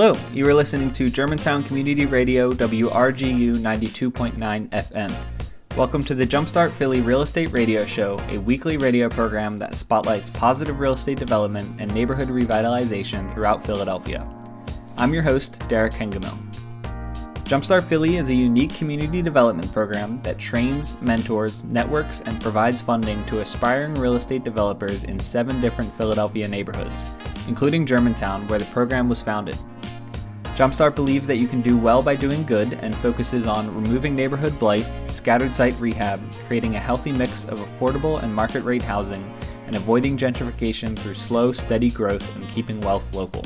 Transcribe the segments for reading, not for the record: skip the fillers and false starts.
Hello, you are listening to Germantown Community Radio WRGU 92.9 FM. Welcome to the Jumpstart Philly Real Estate Radio Show, a weekly radio program that spotlights positive real estate development and neighborhood revitalization throughout Philadelphia. I'm your host, Derek Hengemil. Jumpstart Philly is a unique community development program that trains, mentors, networks, and provides funding to aspiring real estate developers in 7 different Philadelphia neighborhoods, including Germantown, where the program was founded. Jumpstart believes that you can do well by doing good and focuses on removing neighborhood blight, scattered site rehab, creating a healthy mix of affordable and market rate housing, and avoiding gentrification through slow, steady growth and keeping wealth local.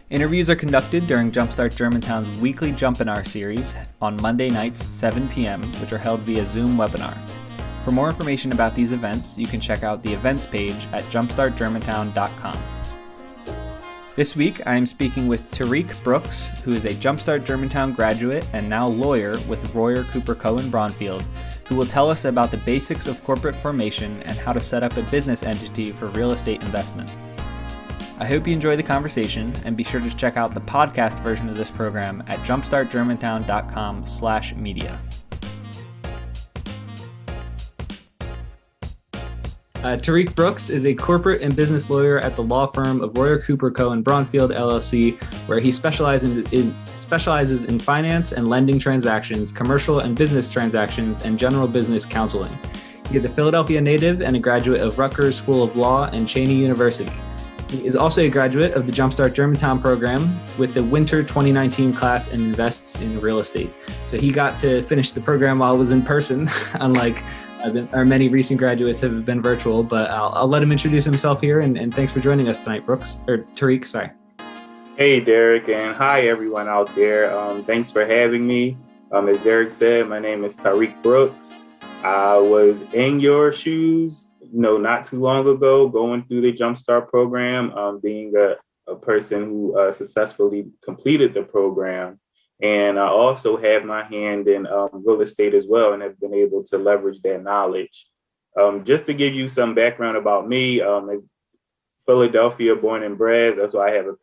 Interviews are conducted during Jumpstart Germantown's weekly Jumpinar series on Monday nights at 7 p.m., which are held via Zoom webinar. For more information about these events, you can check out the events page at jumpstartgermantown.com. This week, I am speaking with Tarik Brooks, who is a Jumpstart Germantown graduate and now lawyer with Royer Cooper Cohen Braunfield, who will tell us about the basics of corporate formation and how to set up a business entity for real estate investment. I hope you enjoy the conversation, and be sure to check out the podcast version of this program at jumpstartgermantown.com/media. Tarik Brooks is a corporate and business lawyer at the law firm of Royer Cooper Cohen Braunfield, LLC, where he specializes in finance and lending transactions, commercial and business transactions, and general business counseling. He is a Philadelphia native and a graduate of Rutgers School of Law and Cheney University. He is also a graduate of the Jumpstart Germantown program with the winter 2019 class and invests in real estate. So he got to finish the program while I was in person, unlike our many recent graduates have been virtual, but I'll let him introduce himself here, and thanks for joining us tonight, Tarik, sorry. Hey, Derek, and hi, everyone out there. Thanks for having me. As Derek said, my name is Tarik Brooks. I was in your shoes, not too long ago, going through the Jumpstart program, being a person who successfully completed the program. And I also have my hand in real estate as well, and have been able to leverage that knowledge. Just to give you some background about me, as Philadelphia born and bred, that's why I have a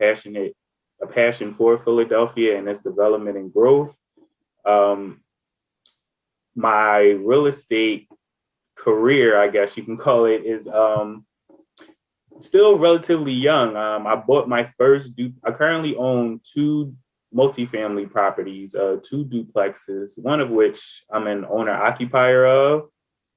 passion for Philadelphia and its development and growth. My real estate career, I guess you can call it, is still relatively young. I bought my first I currently own 2 multifamily properties, 2 duplexes, one of which I'm an owner-occupier of.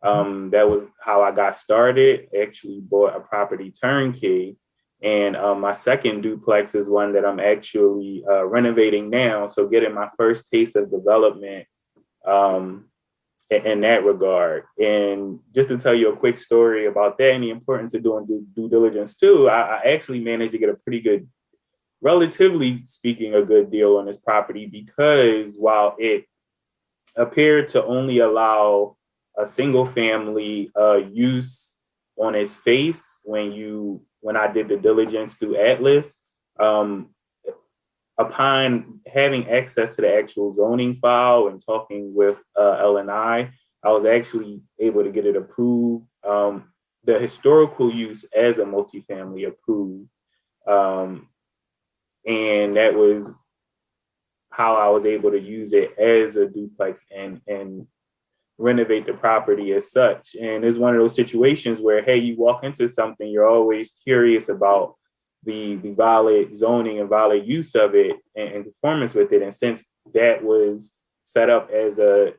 That was how I got started. I actually bought a property turnkey. And my second duplex is one that I'm actually renovating now. So getting my first taste of development in that regard. And just to tell you a quick story about that and the importance of doing due diligence too, I actually managed to get a pretty good, relatively speaking, a good deal on this property, because while it appeared to only allow a single family use on its face when I did the diligence through Atlas, upon having access to the actual zoning file and talking with L&I was actually able to get it approved. The historical use as a multifamily approved. And that was how I was able to use it as a duplex and renovate the property as such. And it's one of those situations where, hey, you walk into something, you're always curious about the valid zoning and valid use of it and conformance with it. And since that was set up as a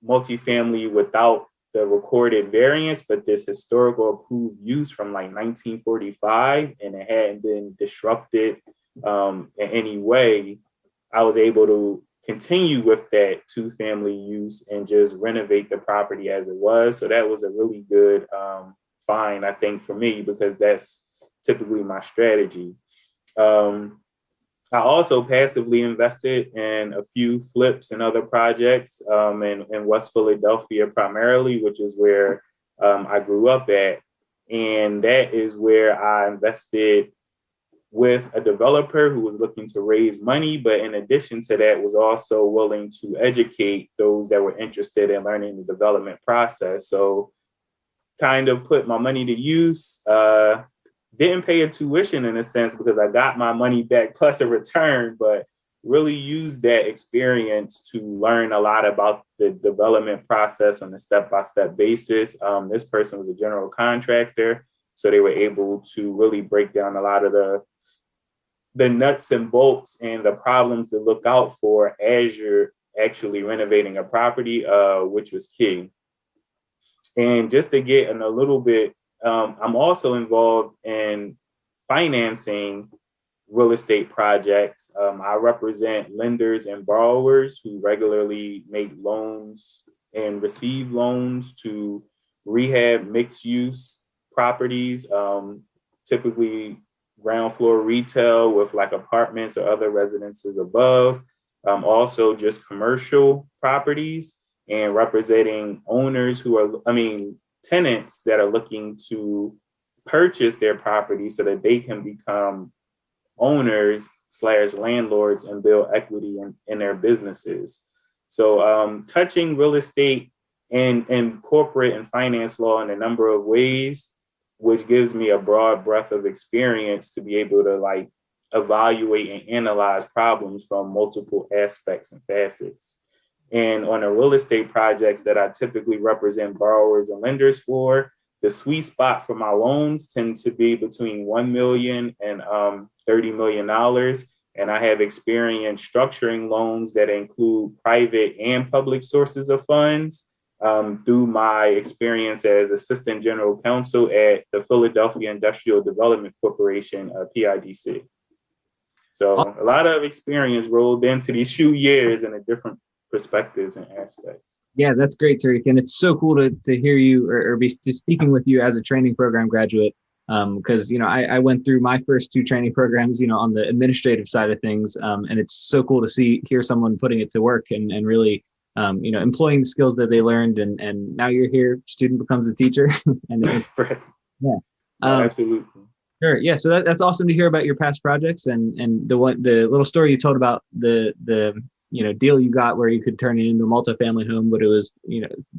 multifamily without the recorded variance, but this historical approved use from like 1945, and it hadn't been disrupted in any way, I was able to continue with that 2-family use and just renovate the property as it was. So that was a really good find, I think, for me, because that's typically my strategy. I also passively invested in a few flips and other projects in West Philadelphia primarily, which is where I grew up at. And that is where I invested with a developer who was looking to raise money, but in addition to that was also willing to educate those that were interested in learning the development process. So kind of put my money to use, didn't pay a tuition in a sense because I got my money back plus a return, but really used that experience to learn a lot about the development process on a step-by-step basis. This person was a general contractor, so they were able to really break down a lot of the nuts and bolts and the problems to look out for as you're actually renovating a property, which was key. And just to get in a little bit, I'm also involved in financing real estate projects. I represent lenders and borrowers who regularly make loans and receive loans to rehab mixed use properties, typically ground floor retail with like apartments or other residences above. Also just commercial properties, and representing owners who are, tenants that are looking to purchase their property so that they can become owners / landlords and build equity in their businesses. So touching real estate and corporate and finance law in a number of ways, which gives me a broad breadth of experience to be able to like evaluate and analyze problems from multiple aspects and facets. And on the real estate projects that I typically represent borrowers and lenders for, the sweet spot for my loans tend to be between $1 million and $30 million. And I have experience structuring loans that include private and public sources of funds through my experience as Assistant General Counsel at the Philadelphia Industrial Development Corporation, PIDC. So a lot of experience rolled into these few years in a different perspectives and aspects. Yeah, that's great, Tarik. And it's so cool to hear you or be speaking with you as a training program graduate. Because, I went through my first 2 training programs, on the administrative side of things. And it's so cool to hear someone putting it to work and really, employing the skills that they learned. And now you're here, student becomes a teacher. And it's, right. Yeah. Absolutely. Sure. Yeah. So that's awesome to hear about your past projects and the little story you told about the deal you got where you could turn it into a multifamily home, but it was,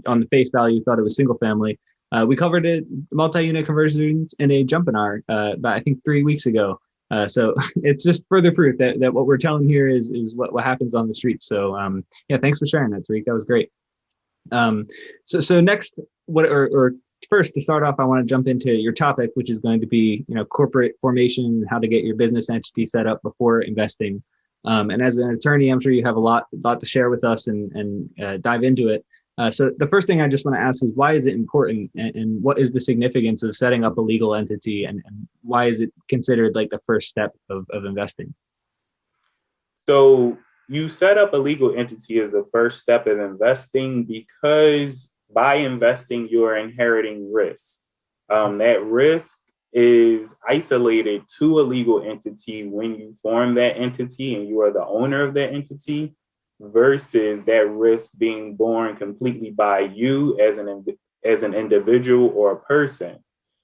on the face value, you thought it was single family. We covered it, multi-unit conversions in a Jumpinar about, I think, 3 weeks ago. So it's just further proof that what we're telling here is what happens on the streets. So thanks for sharing that, Tarik. That was great. So next, first, to start off, I want to jump into your topic, which is going to be, corporate formation, how to get your business entity set up before investing. And as an attorney, I'm sure you have a lot to share with us and dive into it. So the first thing I just want to ask is, why is it important and what is the significance of setting up a legal entity and why is it considered like the first step of investing? So you set up a legal entity as the first step of investing because by investing, you're inheriting risk. That risk is isolated to a legal entity when you form that entity and you are the owner of that entity, versus that risk being borne completely by you as an individual or a person.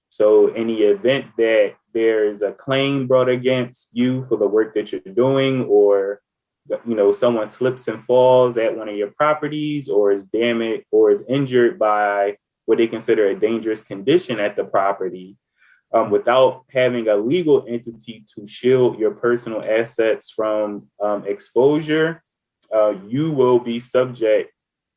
So in the event that there's a claim brought against you for the work that you're doing, or someone slips and falls at one of your properties or is damaged or is injured by what they consider a dangerous condition at the property, without having a legal entity to shield your personal assets from exposure, you will be subject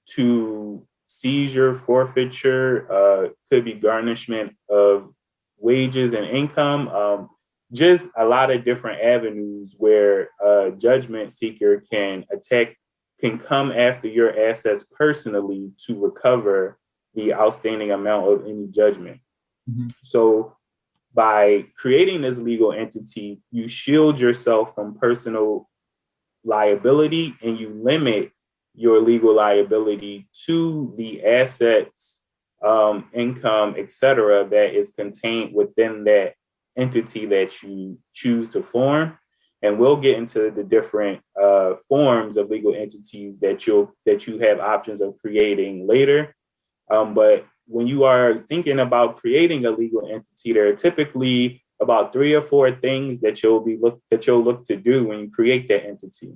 to seizure, forfeiture, could be garnishment of wages and income, just a lot of different avenues where a judgment seeker can come after your assets personally to recover the outstanding amount of any judgment. Mm-hmm. So by creating this legal entity, you shield yourself from personal liability and you limit your legal liability to the assets, income, etc., that is contained within that entity that you choose to form. And we'll get into the different forms of legal entities that you have options of creating later. But when you are thinking about creating a legal entity, there are typically about 3 or 4 things that you'll look to do when you create that entity.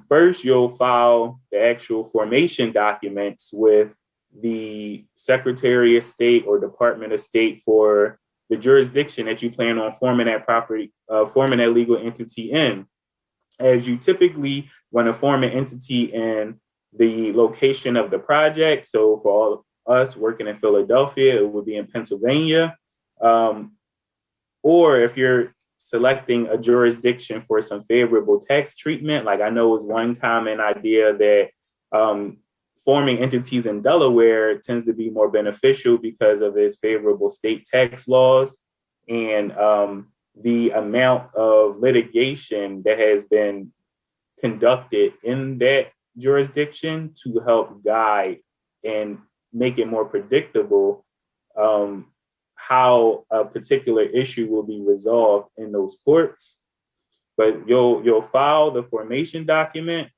First, you'll file the actual formation documents with the Secretary of State or Department of State for the jurisdiction that you plan on forming forming that legal entity in, as you typically want to form an entity in the location of the project. So for all us working in Philadelphia, it would be in Pennsylvania. Or if you're selecting a jurisdiction for some favorable tax treatment, like I know is one common idea that forming entities in Delaware tends to be more beneficial because of its favorable state tax laws and the amount of litigation that has been conducted in that jurisdiction to help guide and make it more predictable how a particular issue will be resolved in those courts. But you'll file the formation document.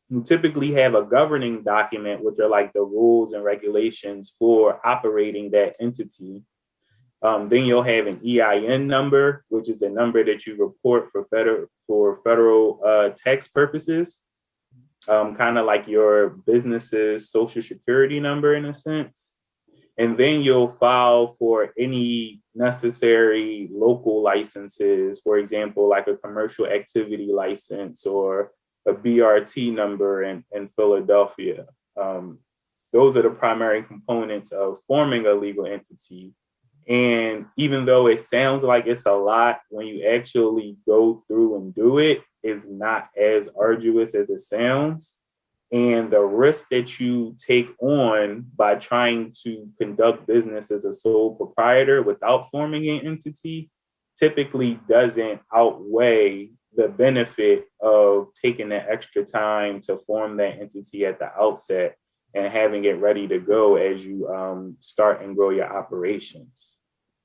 You typically have a governing document, which are like the rules and regulations for operating that entity. Then you'll have an EIN number, which is the number that you report for federal tax purposes, kind of like your business's social security number in a sense. And then you'll file for any necessary local licenses, for example, like a commercial activity license or a BRT number in Philadelphia. Those are the primary components of forming a legal entity. And even though it sounds like it's a lot, when you actually go through and do it, it's not as arduous as it sounds. And the risk that you take on by trying to conduct business as a sole proprietor without forming an entity typically doesn't outweigh the benefit of taking the extra time to form that entity at the outset and having it ready to go as you start and grow your operations.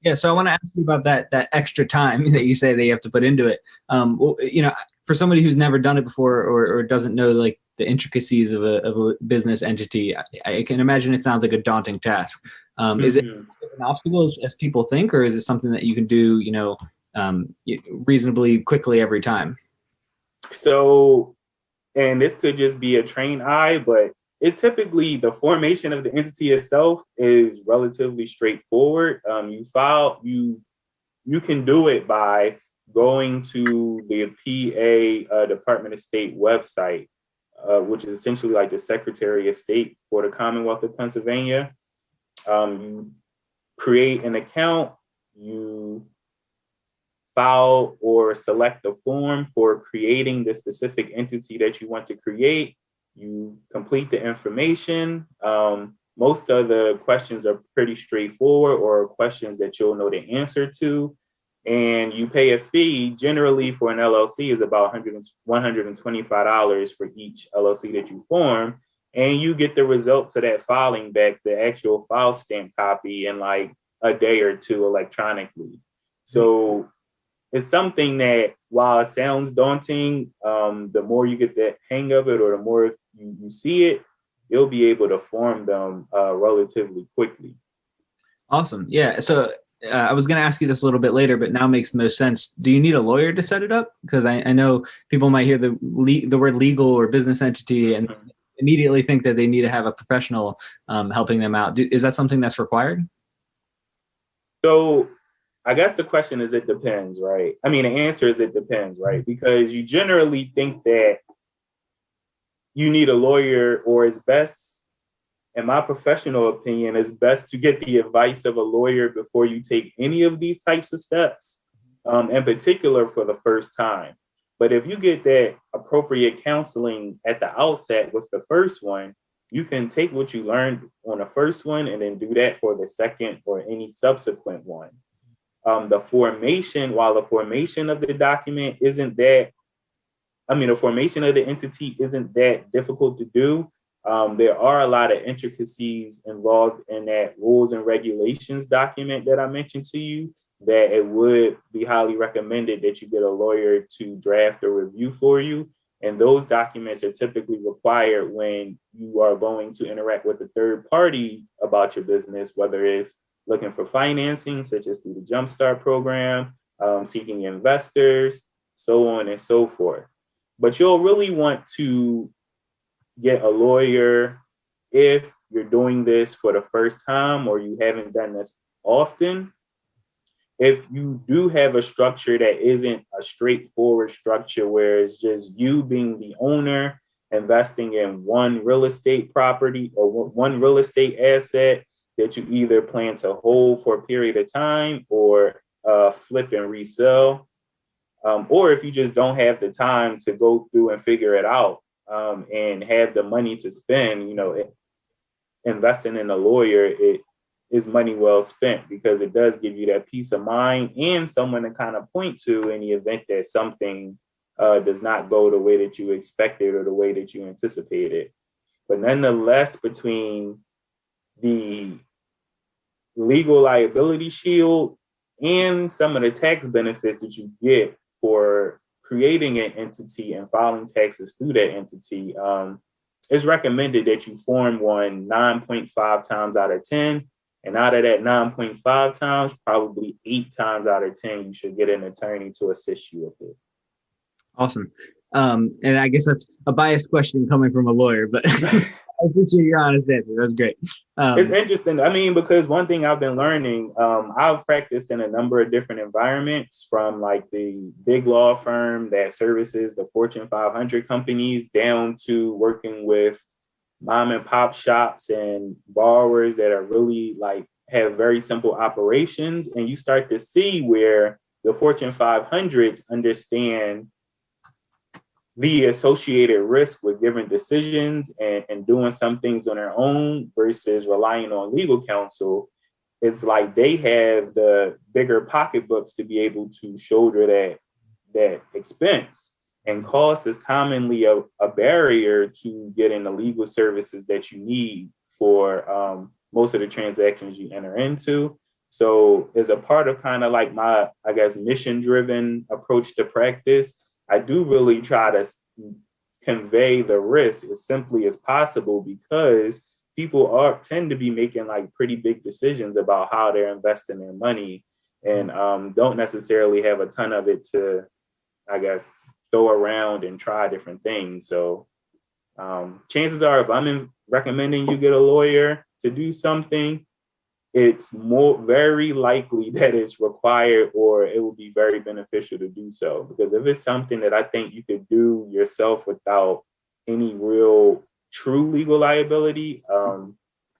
Yeah, so I want to ask you about that extra time that you say that you have to put into it. Well, for somebody who's never done it before or doesn't know like the intricacies of a business entity, I can imagine it sounds like a daunting task. Is it an obstacle as people think, or is it something that you can do, reasonably quickly every time? So, and this could just be a trained eye, but it typically, the formation of the entity itself is relatively straightforward. You can do it by going to the PA Department of State website, which is essentially like the Secretary of State for the Commonwealth of Pennsylvania. You create an account, you file or select the form for creating the specific entity that you want to create. You complete the information. Most of the questions are pretty straightforward or questions that you'll know the answer to. And you pay a fee. Generally for an LLC is about $125 for each LLC that you form. And you get the results of that filing back, the actual file stamp copy, in like a day or two electronically. So it's something that, while it sounds daunting, the more you get the hang of it or the more you see it, you'll be able to form them relatively quickly. Awesome. Yeah. So I was going to ask you this a little bit later, but now makes the most sense. Do you need a lawyer to set it up? Because I know people might hear the word legal or business entity and immediately think that they need to have a professional helping them out. Is that something that's required? So I guess the question is, it depends, right? I mean, the answer is it depends, right? Because you generally think that you need a lawyer, or it's best, in my professional opinion, it's best to get the advice of a lawyer before you take any of these types of steps, in particular for the first time. But if you get that appropriate counseling at the outset with the first one, you can take what you learned on the first one and then do that for the second or any subsequent one. The formation of the document isn't that, the formation of the entity isn't that difficult to do. There are a lot of intricacies involved in that rules and regulations document that I mentioned to you, that it would be highly recommended that you get a lawyer to draft a review for you. And those documents are typically required when you are going to interact with a third party about your business, whether it's looking for financing, such as through the Jumpstart program, seeking investors, so on and so forth. But you'll really want to get a lawyer if you're doing this for the first time or you haven't done this often. if you do have a structure that isn't a straightforward structure where it's just you being the owner, investing in one real estate property or one real estate asset that you either plan to hold for a period of time or flip and resell, or if you just don't have the time to go through and figure it out, and have the money to spend, investing in a lawyer, it is money well spent, because it does give you that peace of mind and someone to kind of point to in the event that something does not go the way that you expected or the way that you anticipated. But nonetheless, between the legal liability shield and some of the tax benefits that you get for creating an entity and filing taxes through that entity, it's recommended that you form one 9.5 times out of 10. And out of that 9.5 times, probably 8 times out of 10, you should get an attorney to assist you with it. Awesome. And I guess that's a biased question coming from a lawyer, but I appreciate your honest answer. That's great. It's interesting. I mean, because one thing I've been learning, I've practiced in a number of different environments, from like the big law firm that services the Fortune 500 companies down to working with mom and pop shops and borrowers that are really like have very simple operations. And you start to see where the Fortune 500s understand the associated risk with different decisions and doing some things on their own versus relying on legal counsel. It's like they have the bigger pocketbooks to be able to shoulder that expense. And cost is commonly a barrier to getting the legal services that you need for most of the transactions you enter into. So as a part of kind of like my, I guess, mission-driven approach to practice, I do really try to convey the risk as simply as possible, because people tend to be making like pretty big decisions about how they're investing their money, and don't necessarily have a ton of it to, I guess, throw around and try different things. So chances are, if I'm recommending you get a lawyer to do something, it's very likely that it's required, or it will be very beneficial to do so. Because if it's something that I think you could do yourself without any real true legal liability,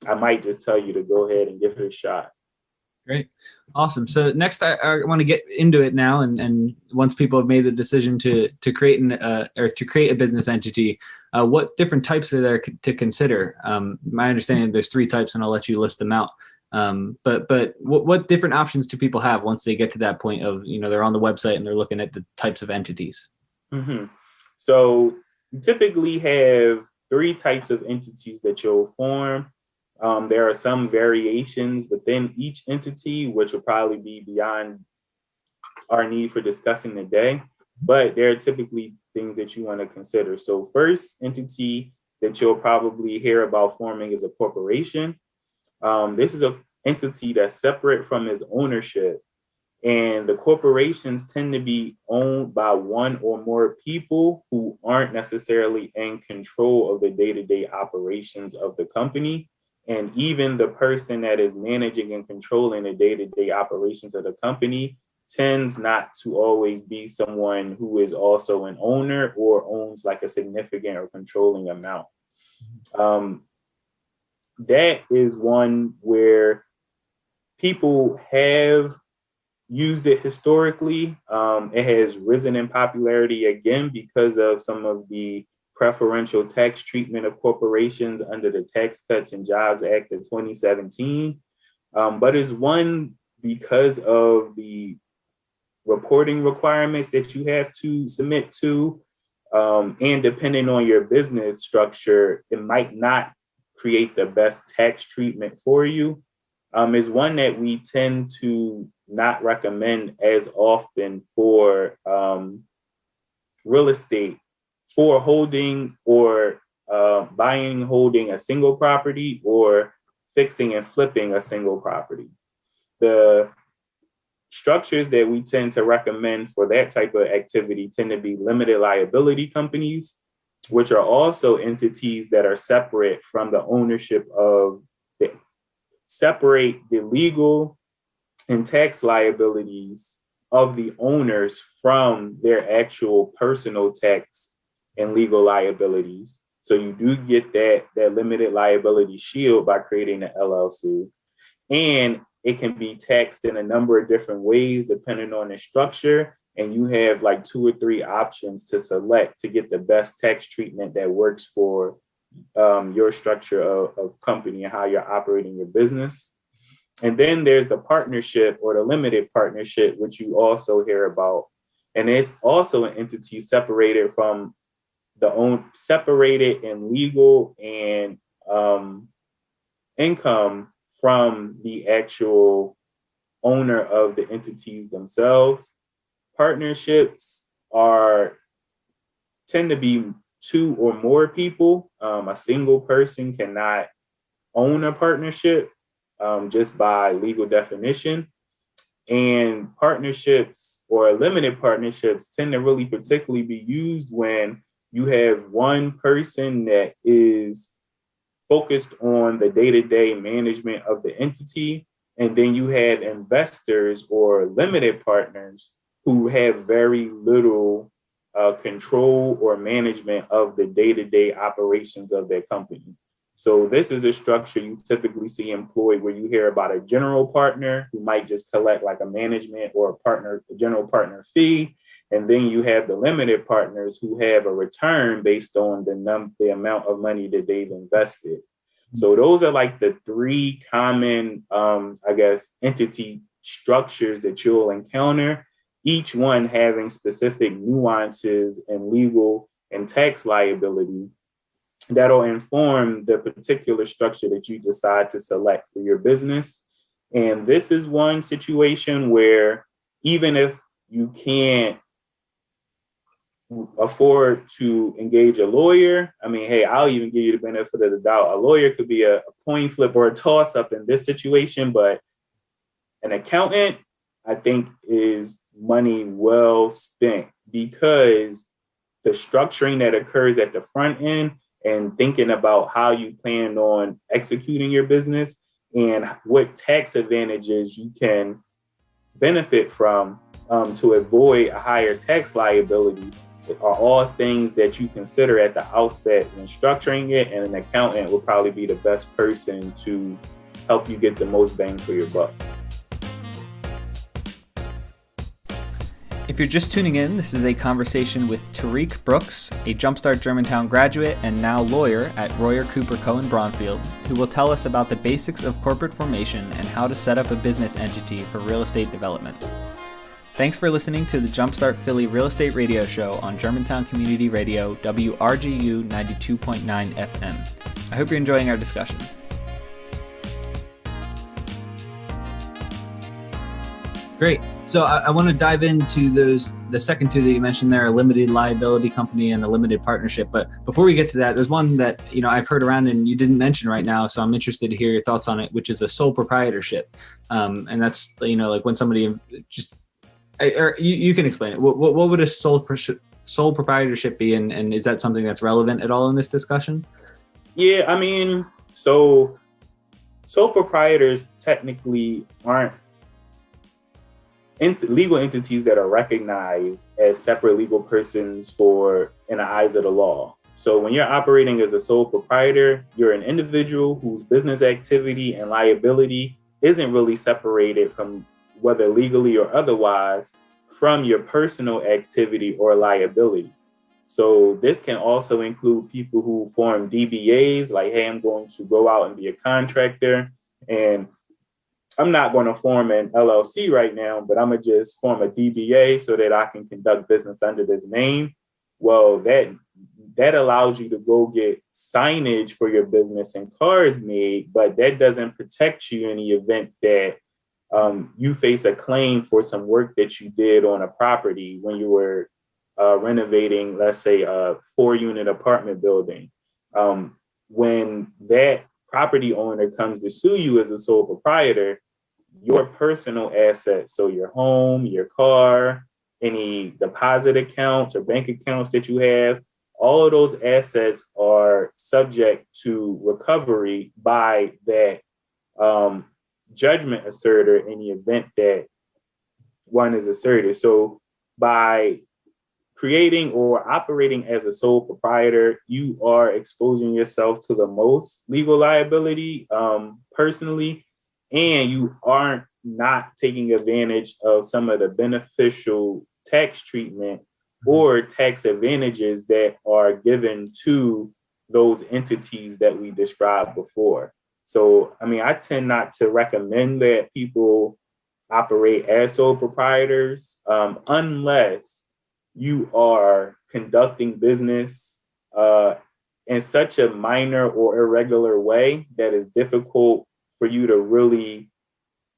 I might just tell you to go ahead and give it a shot. Great. Awesome. So next, I want to get into it now. And once people have made the decision to create a business entity, what different types are there to consider? My understanding, there's 3 types, and I'll let you list them out. But what different options do people have once they get to that point of, they're on the website and they're looking at the types of entities? Mm-hmm. So you typically have 3 types of entities that you'll form. There are some variations within each entity, which will probably be beyond our need for discussing today, but there are typically things that you want to consider. So first entity that you'll probably hear about forming is a corporation. This is an entity that's separate from its ownership, and the corporations tend to be owned by one or more people who aren't necessarily in control of the day-to-day operations of the company. And even the person that is managing and controlling the day-to-day operations of the company tends not to always be someone who is also an owner or owns like a significant or controlling amount. That is one where people have used it historically. It has risen in popularity again because of some of the preferential tax treatment of corporations under the Tax Cuts and Jobs Act of 2017. But it's one because of the reporting requirements that you have to submit to, and depending on your business structure, it might not create the best tax treatment for you. Is one that we tend to not recommend as often for real estate, for holding or buying, holding a single property, or fixing and flipping a single property. The structures that we tend to recommend for that type of activity tend to be limited liability companies, which are also entities that are separate from the ownership of separate the legal and tax liabilities of the owners from their actual personal tax and legal liabilities. So you do get that limited liability shield by creating an LLC. And it can be taxed in a number of different ways depending on the structure. And you have like 2 or 3 options to select to get the best tax treatment that works for your structure of company and how you're operating your business. And then there's the partnership or the limited partnership, which you also hear about. And it's also an entity separated from separated in legal and income from the actual owner of the entities themselves. Partnerships tend to be 2 or more people. A single person cannot own a partnership just by legal definition. And partnerships or limited partnerships tend to really particularly be used when you have one person that is focused on the day-to-day management of the entity, and then you have investors or limited partners who have very little control or management of the day-to-day operations of their company. So this is a structure you typically see employed where you hear about a general partner who might just collect like a management or a general partner fee. And then you have the limited partners who have a return based on the amount of money that they've invested. So those are like the 3 common, entity structures that you'll encounter, each one having specific nuances and legal and tax liability that'll inform the particular structure that you decide to select for your business. And this is one situation where even if you can't afford to engage a lawyer, I mean, hey, I'll even give you the benefit of the doubt. A lawyer could be a coin flip or a toss up in this situation, but an accountant, I think, is money well spent because the structuring that occurs at the front end and thinking about how you plan on executing your business and what tax advantages you can benefit from to avoid a higher tax liability are all things that you consider at the outset when structuring it, and an accountant will probably be the best person to help you get the most bang for your buck. If you're just tuning in, this is a conversation with Tarik Brooks, a Jumpstart Germantown graduate and now lawyer at Royer Cooper Cohen Braunfield, who will tell us about the basics of corporate formation and how to set up a business entity for real estate development. Thanks for listening to the Jumpstart Philly Real Estate Radio Show on Germantown Community Radio, WRGU 92.9 FM. I hope you're enjoying our discussion. Great. So I want to dive into the second 2 that you mentioned there, a limited liability company and a limited partnership. But before we get to that, there's one that, I've heard around and you didn't mention right now. So I'm interested to hear your thoughts on it, which is a sole proprietorship. And that's, like when somebody just, or you can explain it. What would a sole proprietorship be? And is that something that's relevant at all in this discussion? Yeah, I mean, so sole proprietors technically aren't legal entities that are recognized as separate legal persons in the eyes of the law. So when you're operating as a sole proprietor, you're an individual whose business activity and liability isn't really separated from, whether legally or otherwise, from your personal activity or liability. So this can also include people who form DBAs, like, hey, I'm going to go out and be a contractor, and I'm not going to form an LLC right now, but I'm going to just form a DBA so that I can conduct business under this name. Well, that allows you to go get signage for your business and cars made, but that doesn't protect you in the event that you face a claim for some work that you did on a property when you were renovating, let's say, a 4-unit apartment building. When that property owner comes to sue you as a sole proprietor, your personal assets, so your home, your car, any deposit accounts or bank accounts that you have, all of those assets are subject to recovery by that judgment assertor in the event that one is asserted. So by creating or operating as a sole proprietor, you are exposing yourself to the most legal liability personally, and you aren't not taking advantage of some of the beneficial tax treatment or tax advantages that are given to those entities that we described before. So, I mean, I tend not to recommend that people operate as sole proprietors unless you are conducting business in such a minor or irregular way that is difficult for you to really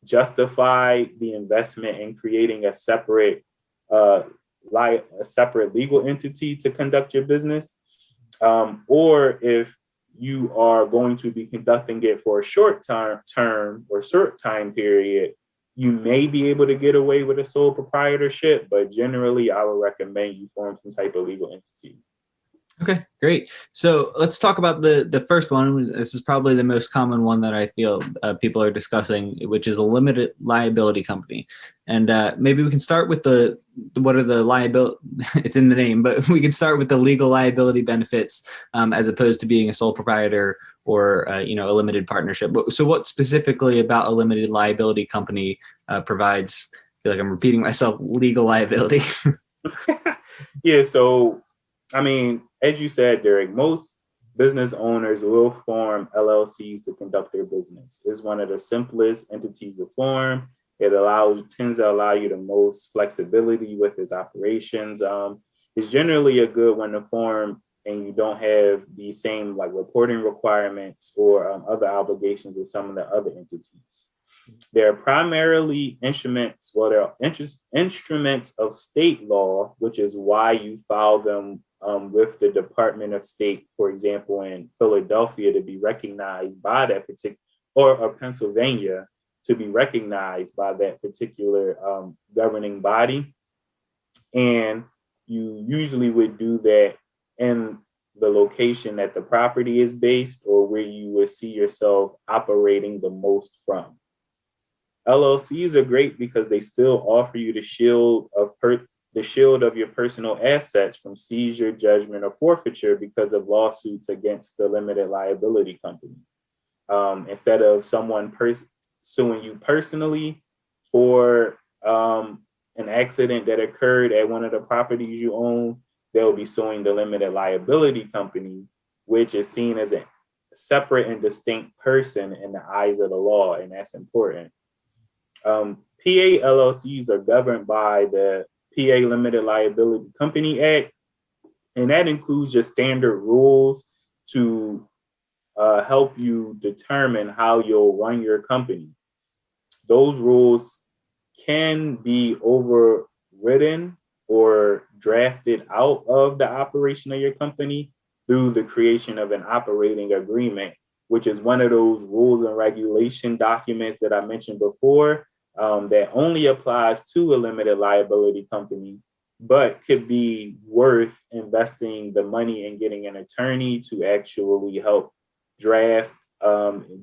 justify the investment in creating a separate legal entity to conduct your business, or if you are going to be conducting it for a short term or short time period, you may be able to get away with a sole proprietorship, but generally I would recommend you form some type of legal entity. Okay, great. So let's talk about the first one. This is probably the most common one that I feel people are discussing, which is a limited liability company. And maybe we can start with what are the liability? It's in the name, but we can start with the legal liability benefits as opposed to being a sole proprietor or a limited partnership. So what specifically about a limited liability company provides, I feel like I'm repeating myself, legal liability? Yeah, so I mean, as you said, Derek, most business owners will form LLCs to conduct their business. It's one of the simplest entities to form. It tends to allow you the most flexibility with its operations. It's generally a good one to form, and you don't have the same like reporting requirements or other obligations as some of the other entities. They're primarily instruments of state law, which is why you file them with the Department of State, for example, in Philadelphia to be recognized by that particular, or Pennsylvania to be recognized by that particular governing body. And you usually would do that in the location that the property is based or where you would see yourself operating the most from. LLCs are great because they still offer you the shield of your personal assets from seizure, judgment, or forfeiture because of lawsuits against the limited liability company. Instead of someone suing you personally for an accident that occurred at one of the properties you own, they'll be suing the limited liability company, which is seen as a separate and distinct person in the eyes of the law, and that's important. PA LLCs are governed by the PA Limited Liability Company Act, and that includes your standard rules to help you determine how you'll run your company. Those rules can be overridden or drafted out of the operation of your company through the creation of an operating agreement, which is one of those rules and regulation documents that I mentioned before that only applies to a limited liability company, but could be worth investing the money and getting an attorney to actually help draft,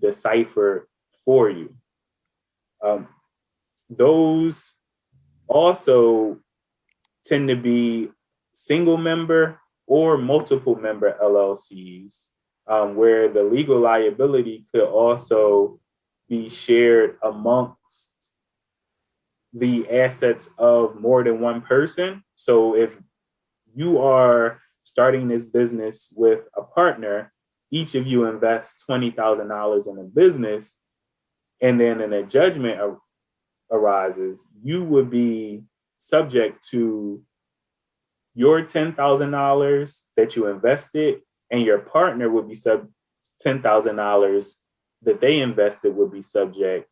decipher for you. Those also tend to be single member or multiple member LLCs, where the legal liability could also be shared amongst the assets of more than one person. So if you are starting this business with a partner, each of you invests $20,000 in a business, and then a judgment arises, you would be subject to your $10,000 that you invested, and your partner would be $10,000 that they invested would be subject.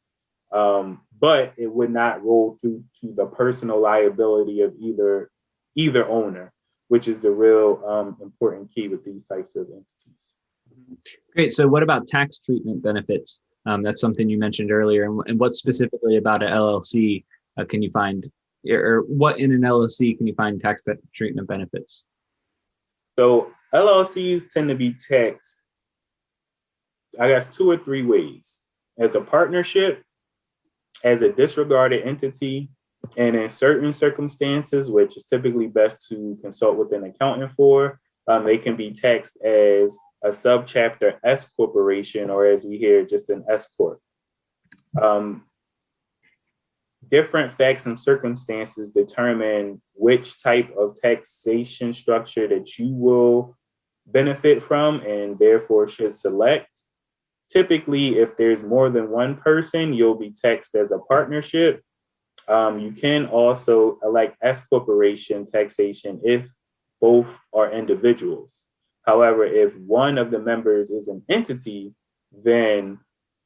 But it would not roll through to the personal liability of either owner, which is the real important key with these types of entities. Great. So what about tax treatment benefits? That's something you mentioned earlier. And what specifically about an LLC can you find, or what in an LLC can you find tax treatment benefits? So LLCs tend to be taxed, I guess, 2 or 3 ways. As a partnership, as a disregarded entity, and in certain circumstances, which is typically best to consult with an accountant for, they can be taxed as a subchapter S corporation, or as we hear, just an S corp. Different facts and circumstances determine which type of taxation structure that you will benefit from and therefore should select. Typically, if there's more than one person, you'll be taxed as a partnership. You can also elect S corporation taxation if both are individuals. However, if one of the members is an entity, then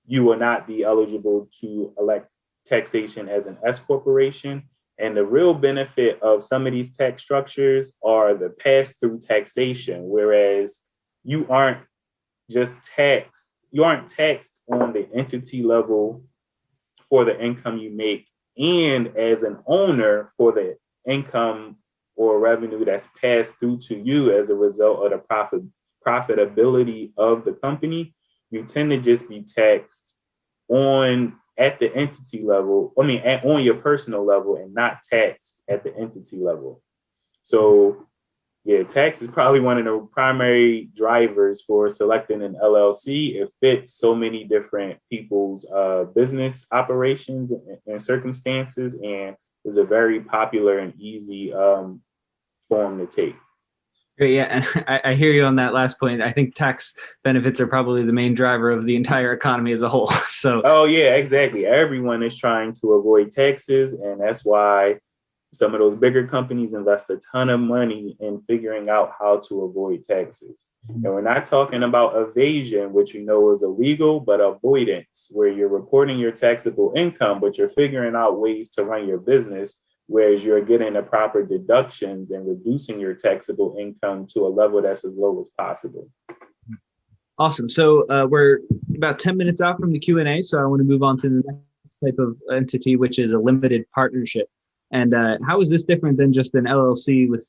you will not be eligible to elect taxation as an S corporation. And the real benefit of some of these tax structures are the pass-through taxation, whereas you aren't taxed on the entity level for the income you make, and as an owner for the income or revenue that's passed through to you as a result of the profitability of the company. You tend to just be taxed at the entity level, on your personal level, and not taxed at the entity level. So yeah, tax is probably one of the primary drivers for selecting an LLC. It fits so many different people's business operations and circumstances, and is a very popular and easy form to take. Great, yeah, and I hear you on that last point. I think tax benefits are probably the main driver of the entire economy as a whole. So, oh yeah, exactly. Everyone is trying to avoid taxes, and that's why some of those bigger companies invest a ton of money in figuring out how to avoid taxes. And we're not talking about evasion, which we know is illegal, but avoidance, where you're reporting your taxable income, but you're figuring out ways to run your business, whereas you're getting the proper deductions and reducing your taxable income to a level that's as low as possible. Awesome. So we're about 10 minutes out from the Q&A, so I want to move on to the next type of entity, which is a limited partnership. And how is this different than just an LLC with,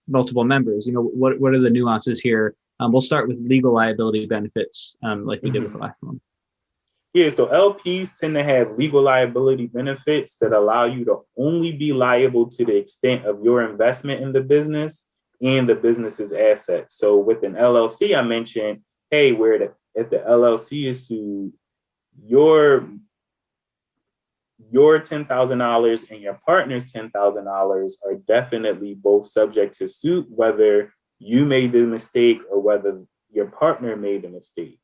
multiple members? What are the nuances here? We'll start with legal liability benefits, like we did with the last one. Yeah, so LPs tend to have legal liability benefits that allow you to only be liable to the extent of your investment in the business and the business's assets. So with an LLC, I mentioned, hey, if the LLC is sued, your $10,000 and your partner's $10,000 are definitely both subject to suit, whether you made the mistake or whether your partner made the mistake.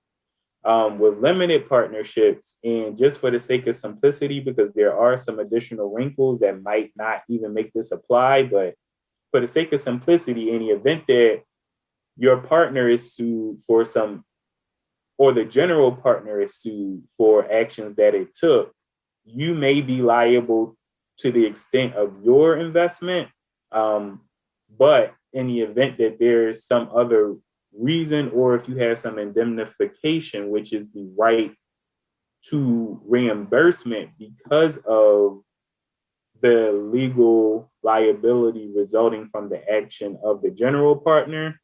With limited partnerships, and just for the sake of simplicity, because there are some additional wrinkles that might not even make this apply, but for the sake of simplicity, in the event that your partner is sued or the general partner is sued for actions that it took, you may be liable to the extent of your investment. But in the event that there's some other reason, or if you have some indemnification, which is the right to reimbursement because of the legal liability resulting from the action of the general partner,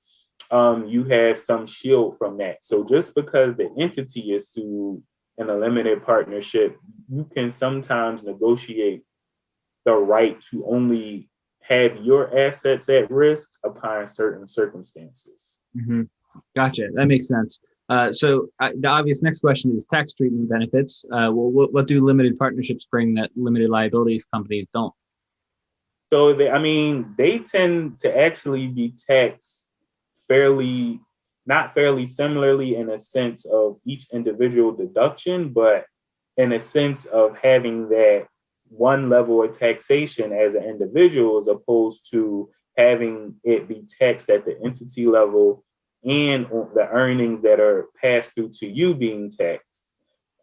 you have some shield from that. So just because the entity is sued in a limited partnership, you can sometimes negotiate the right to only have your assets at risk upon certain circumstances. Mm-hmm. Gotcha. That makes sense. So the obvious next question is tax treatment benefits. What do limited partnerships bring that limited liabilities companies don't? So they tend to actually be taxed not fairly similarly in a sense of each individual deduction, but in a sense of having that one level of taxation as an individual, as opposed to having it be taxed at the entity level and the earnings that are passed through to you being taxed.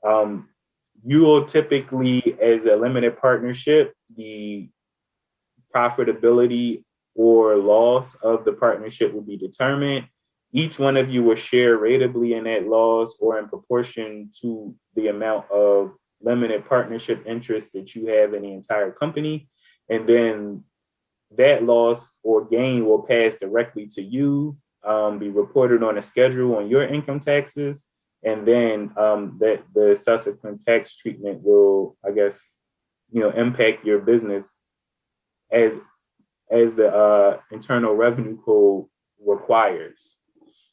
You will typically, as a limited partnership, the profitability or loss of the partnership will be determined. Each one of you will share ratably in that loss or in proportion to the amount of limited partnership interest that you have in the entire company. And then that loss or gain will pass directly to you, be reported on a schedule on your income taxes. and then that the subsequent tax treatment will, I guess, impact your business as the Internal Revenue Code requires.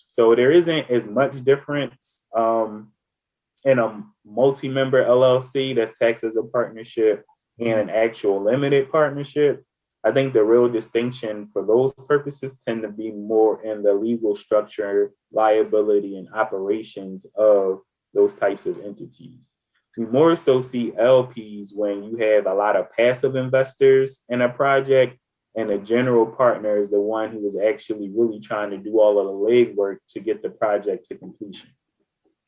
So there isn't as much difference in a multi-member LLC that's taxed as a partnership and an actual limited partnership. I think the real distinction for those purposes tend to be more in the legal structure, liability, and operations of those types of entities. We more so see LPs when you have a lot of passive investors in a project, and the general partner is the one who is actually really trying to do all of the legwork to get the project to completion.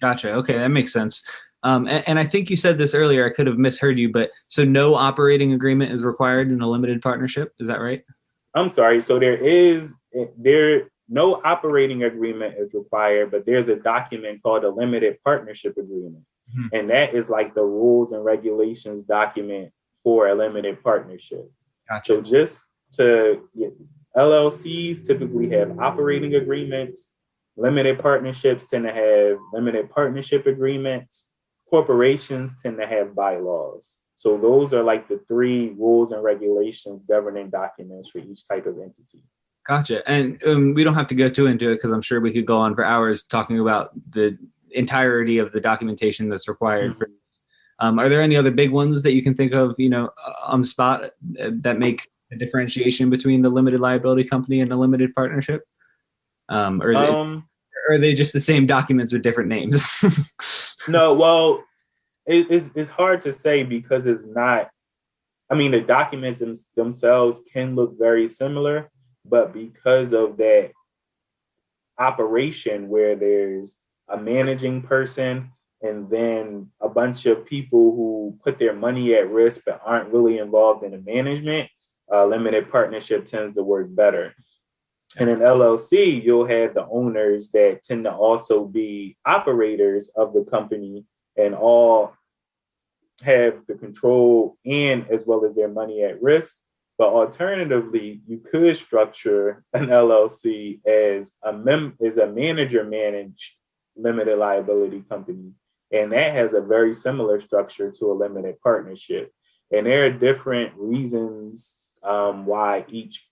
Gotcha. Okay, that makes sense. And I think you said this earlier. I could have misheard you, but so no operating agreement is required in a limited partnership. Is that right? I'm sorry. So no operating agreement is required, but there's a document called a limited partnership agreement. Mm-hmm. And that is like the rules and regulations document for a limited partnership. Gotcha. So LLCs typically have operating agreements. Limited partnerships tend to have limited partnership agreements. Corporations tend to have bylaws. So those are like the three rules and regulations governing documents for each type of entity. Gotcha. And we don't have to go too into it because I'm sure we could go on for hours talking about the entirety of the documentation that's required. Mm-hmm. Are there any other big ones that you can think of, on the spot that make a differentiation between the limited liability company and a limited partnership? Or are they just the same documents with different names? No, well, it's hard to say because it's not. I mean, the documents themselves can look very similar, but because of that operation where there's a managing person and then a bunch of people who put their money at risk but aren't really involved in the management, limited partnership tends to work better. In an LLC, you'll have the owners that tend to also be operators of the company and all have the control and as well as their money at risk. But alternatively, you could structure an LLC as a manager-managed limited liability company. And that has a very similar structure to a limited partnership. And there are different reasons why each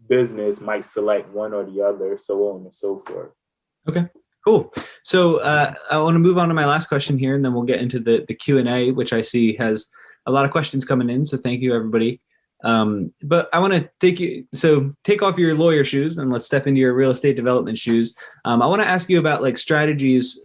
business might select one or the other, so on and so forth. Okay, cool. So I want to move on to my last question here, and then we'll get into the Q&A, which I see has a lot of questions coming in. So thank you, everybody. But I want to take off your lawyer shoes and let's step into your real estate development shoes. I want to ask you about like strategies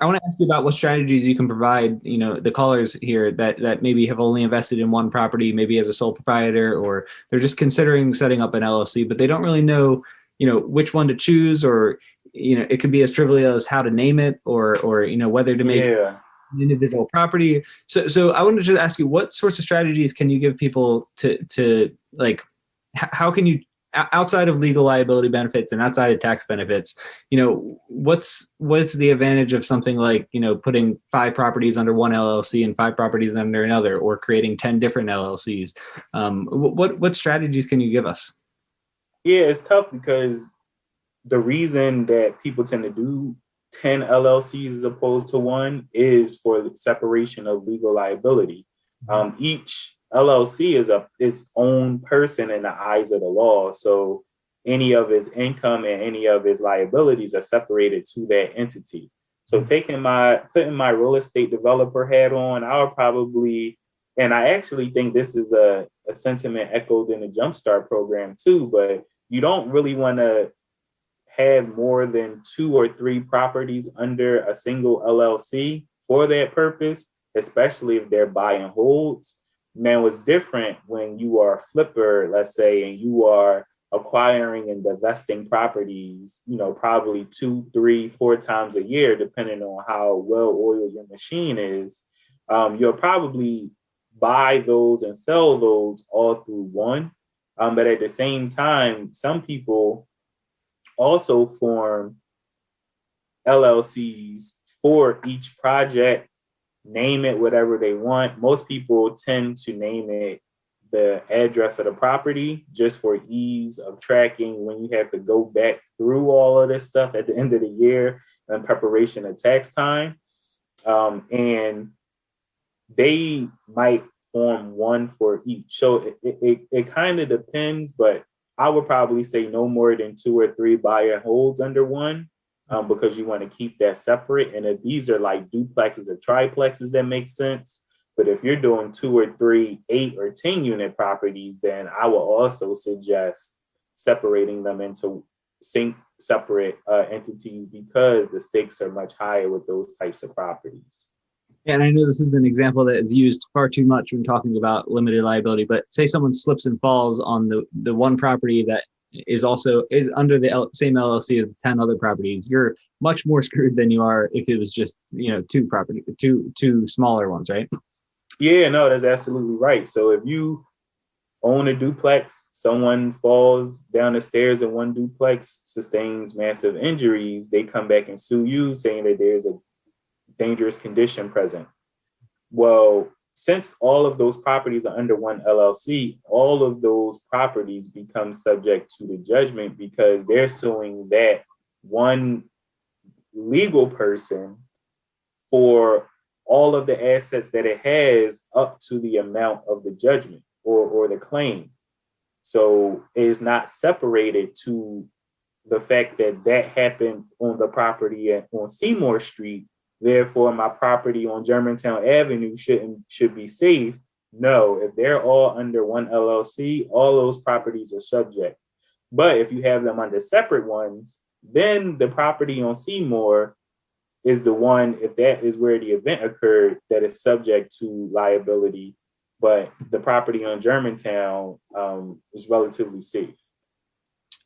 I want to ask you about what strategies you can provide, the callers here that maybe have only invested in one property, maybe as a sole proprietor, or they're just considering setting up an LLC, but they don't really know, which one to choose, or, it could be as trivial as how to name it or whether to make an individual property. So I wanted to just ask you, what sorts of strategies can you give people to like, how can you, outside of legal liability benefits and outside of tax benefits, what's the advantage of something like, putting 5 properties under one LLC and 5 properties under another, or creating 10 different LLCs? What strategies can you give us? Yeah, it's tough because the reason that people tend to do 10 LLCs as opposed to one is for the separation of legal liability. Each LLC is its own person in the eyes of the law. So any of its income and any of its liabilities are separated to that entity. So putting my real estate developer hat on, I'll probably, and I actually think this is a sentiment echoed in the Jumpstart program too, but you don't really want to have more than 2 or 3 properties under a single LLC for that purpose, especially if they're buy and holds. Now, it's different when you are a flipper, let's say, and you are acquiring and divesting properties, probably 2, 3, 4 times a year, depending on how well oiled your machine is. You'll probably buy those and sell those all through one. But at the same time, some people also form LLCs for each project, name it whatever they want. Most people tend to name it the address of the property just for ease of tracking when you have to go back through all of this stuff at the end of the year in preparation of tax time. And they might form one for each. So it kind of depends, but I would probably say no more than 2 or 3 buy and holds under one, because you want to keep that separate. And if these are like duplexes or triplexes, that makes sense. But if you're doing 2 or 3, 8 or 10 unit properties, then I will also suggest separating them into separate entities, because the stakes are much higher with those types of properties. And I know this is an example that is used far too much when talking about limited liability, but say someone slips and falls on the one property that is under the same LLC as 10 other properties. You're much more screwed than you are if it was just, two smaller ones, right? Yeah, no, that's absolutely right. So if you own a duplex, someone falls down the stairs in one duplex, sustains massive injuries, they come back and sue you saying that there's a dangerous condition present. Well, since all of those properties are under one LLC, all of those properties become subject to the judgment, because they're suing that one legal person for all of the assets that it has up to the amount of the judgment or the claim. So it is not separated to the fact that happened on the property on Seymour Street. Therefore, my property on Germantown Avenue should be safe. No, if they're all under one LLC, all those properties are subject. But if you have them under separate ones, then the property on Seymour is the one, if that is where the event occurred, that is subject to liability. But the property on Germantown is relatively safe.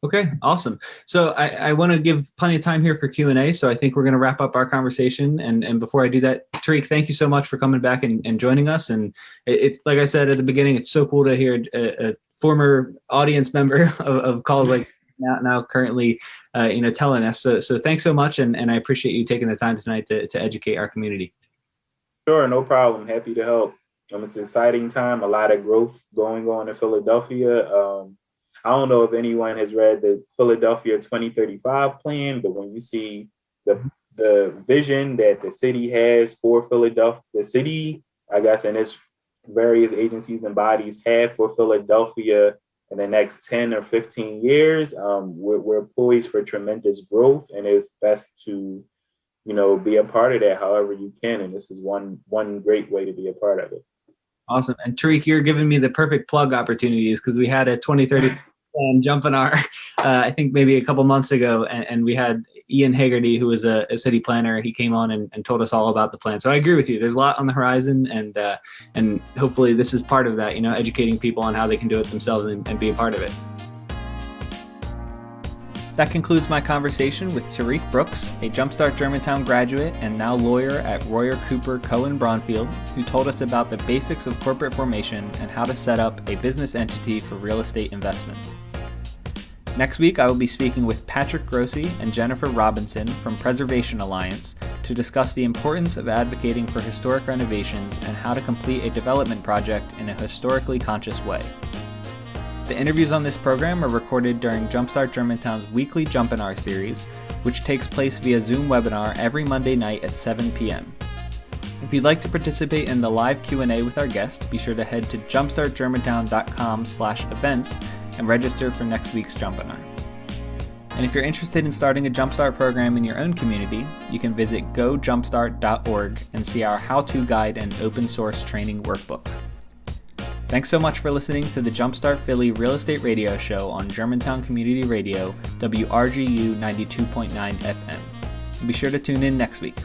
Okay, awesome. So I want to give plenty of time here for Q&A. So I think we're going to wrap up our conversation. And before I do that, Tarik, thank you so much for coming back and joining us. And it's like I said at the beginning, it's so cool to hear a former audience member of calls like now currently, telling us. So thanks so much. And I appreciate you taking the time tonight to educate our community. Sure, no problem. Happy to help. It's an exciting time, a lot of growth going on in Philadelphia. I don't know if anyone has read the Philadelphia 2035 plan, but when you see the vision that the city has for Philadelphia, the city, I guess, and its various agencies and bodies have for Philadelphia in the next 10 or 15 years, we're poised for tremendous growth, and it's best to, be a part of that however you can. And this is one great way to be a part of it. Awesome. And Tarik, you're giving me the perfect plug opportunities, because we had a 2030 plan Jumpinar, I think maybe a couple months ago, and we had Ian Hagerty, who was a city planner. He came on and told us all about the plan. So I agree with you. There's a lot on the horizon, and hopefully this is part of that, educating people on how they can do it themselves and be a part of it. That concludes my conversation with Tarik Brooks, a Jumpstart Germantown graduate and now lawyer at Royer Cooper Cohen Braunfield, who told us about the basics of corporate formation and how to set up a business entity for real estate investment. Next week, I will be speaking with Patrick Grossi and Jennifer Robinson from Preservation Alliance to discuss the importance of advocating for historic renovations and how to complete a development project in a historically conscious way. The interviews on this program are recorded during Jumpstart Germantown's weekly Jumpinar series, which takes place via Zoom webinar every Monday night at 7 p.m. If you'd like to participate in the live Q&A with our guest, be sure to head to jumpstartgermantown.com/events and register for next week's Jumpinar. And if you're interested in starting a Jumpstart program in your own community, you can visit gojumpstart.org and see our how-to guide and open source training workbook. Thanks so much for listening to the Jumpstart Philly Real Estate Radio Show on Germantown Community Radio, WRGU 92.9 FM. And be sure to tune in next week.